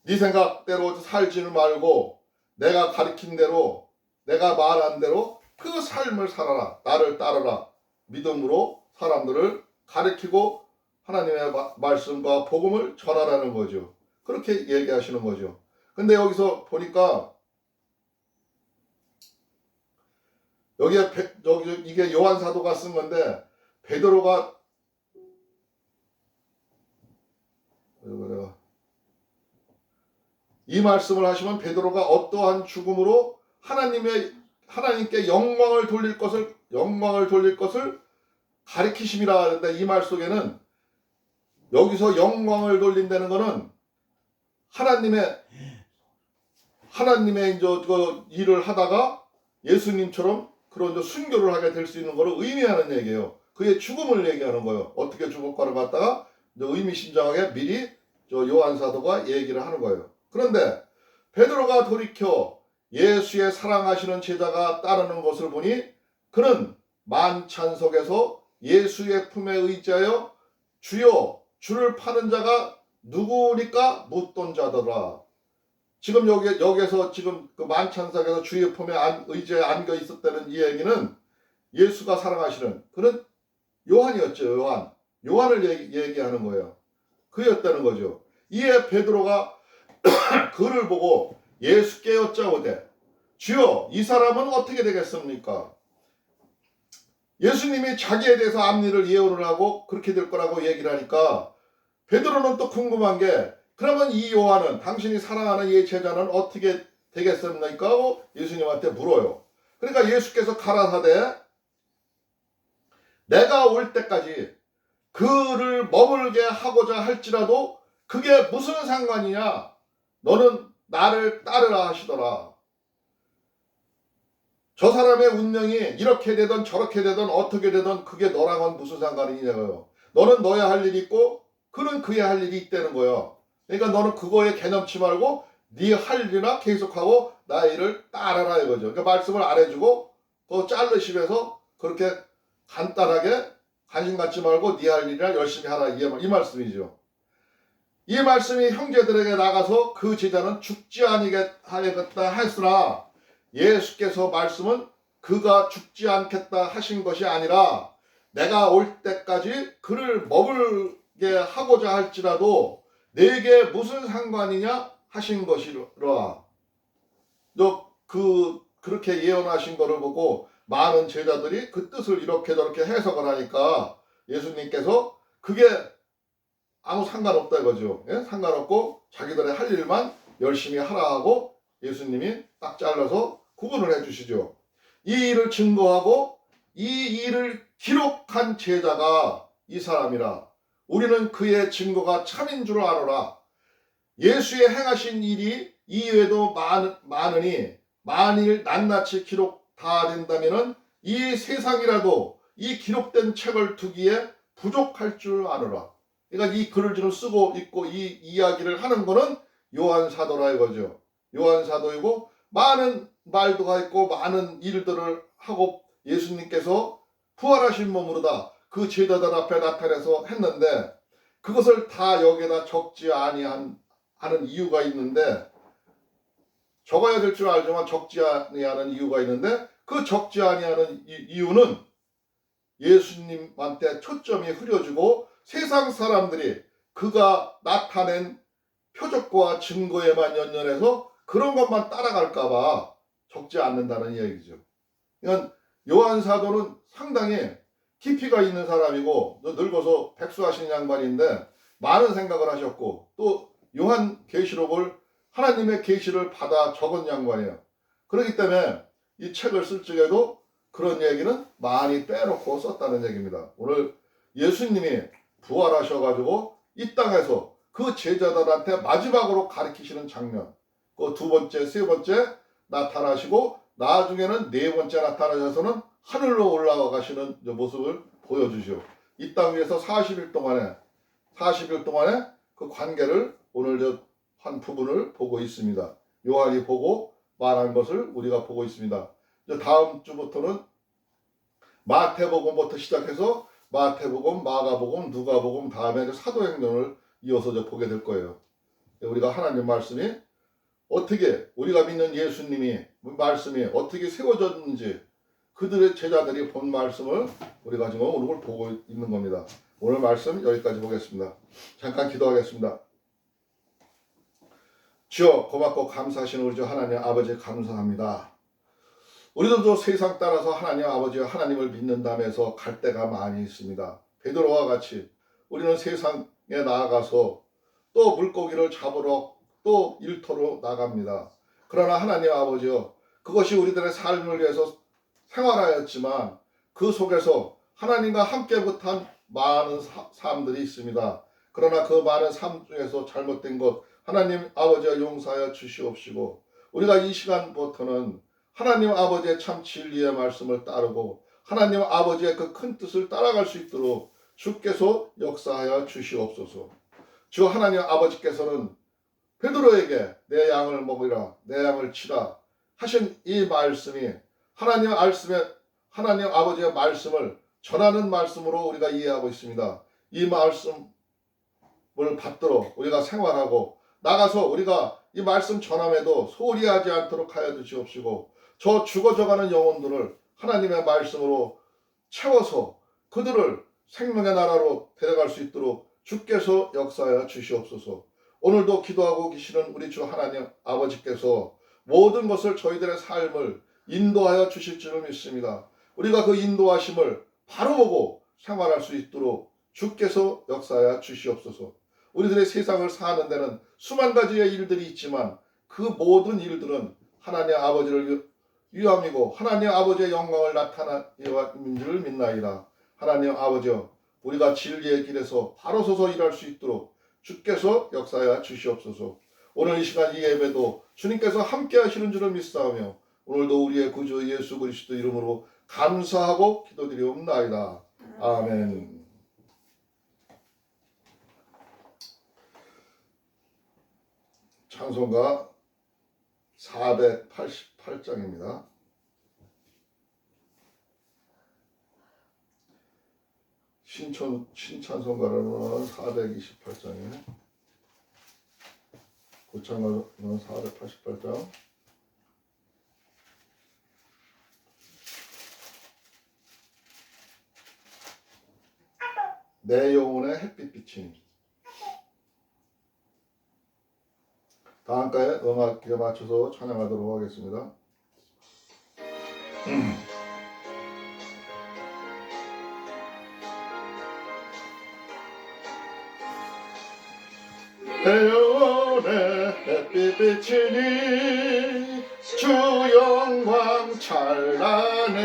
B: 네 생각대로 살지는 말고 내가 가리킨 대로 내가 말한 대로 그 삶을 살아라. 나를 따르라. 믿음으로 사람들을 가리키고 하나님의 말씀과 복음을 전하라는 거죠. 그렇게 얘기하시는 거죠. 근데 여기서 보니까 이게 요한 사도가 쓴 건데 베드로가 이 말씀을 하시면 베드로가 어떠한 죽음으로 하나님께 영광을 돌릴 것을 가리키심이라 하는데, 이 말 속에는 여기서 영광을 돌린다는 것은 하나님의 이제 그 일을 하다가 예수님처럼 그런 순교를 하게 될 수 있는 것을 의미하는 얘기예요. 그의 죽음을 얘기하는 거예요. 어떻게 죽을까를 갖다가 의미심장하게 미리 요한 사도가 얘기를 하는 거예요. 그런데 베드로가 돌이켜 예수의 사랑하시는 제자가 따르는 것을 보니 그는 만찬석에서 예수의 품에 의지하여 주여 주를 파는 자가 누구니까 묻던 자더라. 지금 여기에서 지금 그 만찬석에서 주의 품에 의지에 안겨 있었다는 이 얘기는 예수가 사랑하시는 그는 요한이었죠. 요한을 얘기하는 거예요. 그였다는 거죠. 이에 베드로가 그를 보고 예수께 여짜오되 주여 이 사람은 어떻게 되겠습니까? 예수님이 자기에 대해서 앞일을 예언을 하고 그렇게 될 거라고 얘기를 하니까 베드로는 또 궁금한 게, 그러면 이 요한은 당신이 사랑하는 이 제자는 어떻게 되겠습니까? 하고 예수님한테 물어요. 그러니까 예수께서 가라사대 내가 올 때까지 그를 머물게 하고자 할지라도 그게 무슨 상관이냐? 너는 나를 따르라 하시더라. 저 사람의 운명이 이렇게 되든 저렇게 되든 어떻게 되든 그게 너랑은 무슨 상관이냐고요. 너는 너야 할 일이 있고 그는 그의 할 일이 있다는 거예요. 그러니까 너는 그거에 개념치 말고 네 할 일이나 계속하고 나의 일을 따라라 이거죠. 그러니까 말씀을 안 해주고 또 자르시면서 그렇게 간단하게 관심 갖지 말고 네 할 일이나 열심히 하라 이 말씀이죠. 이 말씀이 형제들에게 나가서 그 제자는 죽지 아니하겠다 했으나 예수께서 말씀은 그가 죽지 않겠다 하신 것이 아니라 내가 올 때까지 그를 머물게 하고자 할지라도 내게 무슨 상관이냐 하신 것이라. 그렇게 예언하신 것을 보고 많은 제자들이 그 뜻을 이렇게 저렇게 해석을 하니까 예수님께서 그게 아무 상관없다 이거죠. 예? 상관없고 자기들의 할 일만 열심히 하라 하고 예수님이 딱 잘라서 구분을 해주시죠. 이 일을 증거하고 이 일을 기록한 제자가 이 사람이라. 우리는 그의 증거가 참인 줄 알아라. 예수의 행하신 일이 이외에도 많으니 만일 낱낱이 기록 다 된다면은 이 세상이라도 이 기록된 책을 두기에 부족할 줄 알아라. 그러니까 이 글을 지금 쓰고 있고 이 이야기를 하는 거는 요한 사도라 이거죠. 요한 사도이고 많은 말도가 있고 많은 일들을 하고 예수님께서 부활하신 몸으로다 그 제자들 앞에 나타내서 했는데 그것을 다 여기에다 적지 아니하는 이유가 있는데, 적어야 될 줄 알지만 적지 아니하는 이유가 있는데 그 적지 아니하는 이유는 예수님한테 초점이 흐려지고 세상 사람들이 그가 나타낸 표적과 증거에만 연연해서 그런 것만 따라갈까봐 적지 않는다는 얘기죠. 그러니까 요한 사도는 상당히 깊이가 있는 사람이고 늙어서 백수하신 양반인데 많은 생각을 하셨고 또 요한 계시록을 하나님의 계시를 받아 적은 양반이에요. 그렇기 때문에 이 책을 쓸 적에도 그런 얘기는 많이 빼놓고 썼다는 얘기입니다. 오늘 예수님이 부활하셔가지고 이 땅에서 그 제자들한테 마지막으로 가르치시는 장면, 그 두 번째, 세 번째 나타나시고 나중에는 네 번째 나타나셔서는 하늘로 올라가 가시는 모습을 보여주시오. 이 땅 위에서 40일 동안에 그 관계를 오늘 한 부분을 보고 있습니다. 요한이 보고 말한 것을 우리가 보고 있습니다. 이제 다음 주부터는 마태복음부터 시작해서 마태복음, 마가복음, 누가복음 다음에 사도행전을 이어서 보게 될 거예요. 우리가 하나님 말씀이 어떻게 우리가 믿는 예수님이 말씀이 어떻게 세워졌는지 그들의 제자들이 본 말씀을 우리가 지금 오늘 보고 있는 겁니다. 오늘 말씀 여기까지 보겠습니다. 잠깐 기도하겠습니다. 주여 고맙고 감사하신 우리 주 하나님 아버지 감사합니다. 우리들도 세상 따라서 하나님 아버지와 하나님을 믿는다면서 갈 때가 많이 있습니다. 베드로와 같이 우리는 세상에 나아가서 또 물고기를 잡으러 또 일터로 나갑니다. 그러나 하나님 아버지여, 그것이 우리들의 삶을 위해서 생활하였지만 그 속에서 하나님과 함께 못한 많은 삶들이 있습니다. 그러나 그 많은 삶 중에서 잘못된 것 하나님 아버지여 용서하여 주시옵시고, 우리가 이 시간부터는 하나님 아버지의 참 진리의 말씀을 따르고 하나님 아버지의 그 큰 뜻을 따라갈 수 있도록 주께서 역사하여 주시옵소서. 주 하나님 아버지께서는 베드로에게 내 양을 먹으라, 내 양을 치라 하신 이 말씀이 하나님 아버지의 말씀을 전하는 말씀으로 우리가 이해하고 있습니다. 이 말씀을 받들어 우리가 생활하고 나가서 우리가 이 말씀 전함에도 소홀히 하지 않도록 하여 주시옵시고, 저 죽어져가는 영혼들을 하나님의 말씀으로 채워서 그들을 생명의 나라로 데려갈 수 있도록 주께서 역사하여 주시옵소서. 오늘도 기도하고 계시는 우리 주 하나님 아버지께서 모든 것을 저희들의 삶을 인도하여 주실 줄을 믿습니다. 우리가 그 인도하심을 바로 보고 생활할 수 있도록 주께서 역사하여 주시옵소서. 우리들의 세상을 사는 데는 수만 가지의 일들이 있지만 그 모든 일들은 하나님 아버지를 위함이고 하나님 아버지의 영광을 나타내는 줄 믿나이다. 하나님 아버지여, 우리가 진리의 길에서 바로 서서 일할 수 있도록 주께서 역사하여 주시옵소서. 오늘 이 시간 이 예배도 주님께서 함께 하시는 줄을 믿사오며 오늘도 우리의 구주 예수 그리스도 이름으로 감사하고 기도드리옵나이다. 아멘. 찬송가 488장입니다. 신찬송가로는 428장이에요. 고창가로는 488장. 내 영혼의 햇빛 비친. 다음가에 음악에 맞춰서 찬양하도록 하겠습니다. 내 영혼의 햇빛 비치니 주 영광 찬란해.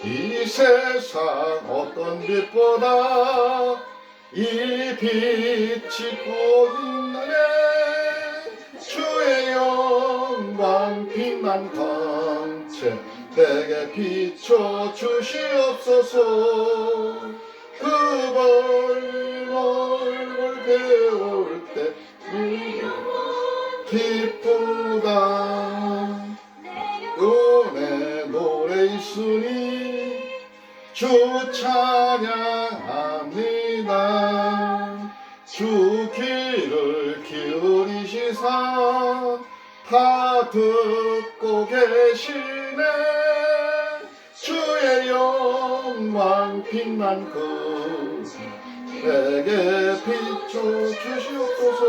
B: 이 세상 어떤 빛보다 이 빛이 고있네. 주의 영광 빛난 광채 내게 비춰 주시옵소서. 그 밝은 얼굴 배울 때 기쁘다. 내 노래 있으니 주 찬양합니다. 주 귀를 기울이시사 다 듣고 계시네. 주의 영광 빛난 그 내게 비춰 주시옵소서.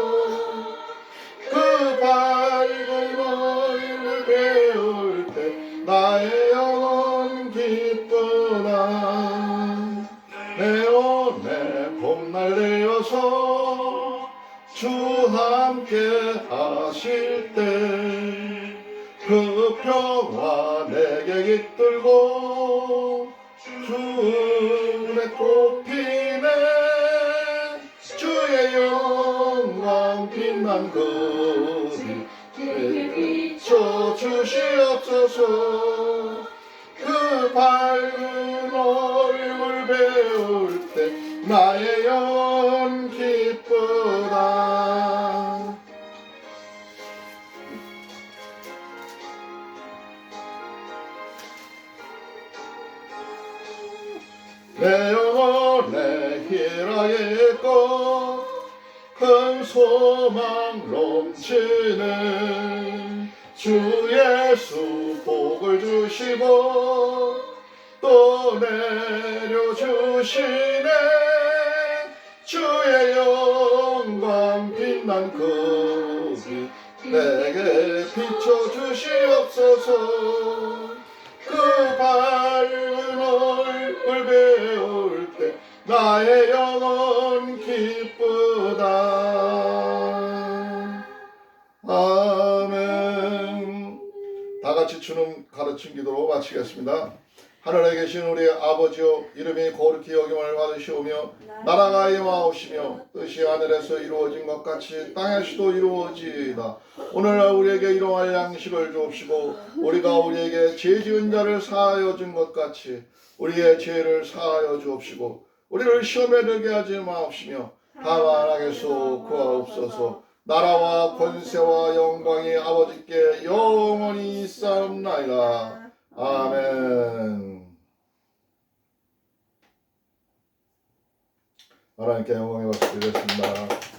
B: 그 밝은 얼굴 배울 때 나의 영혼 기쁘다. 내 온내 봄날 내어서 주 함께 하실 때 그 평화 내게 깃들고 주의 꽃피네. 주의 영광 빛난 거리 내게 비춰 주시옵소서. 그 밝은 얼굴 배울 때 나의 영혼 기쁘다. 내 영혼의 희락의 꽃 큰 소망 넘치는 주 예수 복을 주시고 또 내려주시네. 주의 영광 빛난 거기 내게 비춰주시옵소서. 그 밝은 얼굴 배울 때 나의 영혼 기쁘다. 가르친 기도로 마치겠습니다. 하늘에 계신 우리 아버지여, 이름이 거룩히 여김을 받으시오며 나라가 임하옵시며 뜻이 하늘에서 이루어진 것 같이 땅에서도 이루어지이다. 오늘날 우리에게 일용할 양식을 주옵시고 우리가 우리에게 죄 지은 자를 사하여 준 것 같이 우리의 죄를 사하여 주옵시고 우리를 시험에 들게 하지 마옵시며 다만 악에서 구하옵소서. 나라와 권세와 영광이 아버지께 영원히 있사옵나이다. 아멘. 하나님께 영광의 박수 드리겠습니다.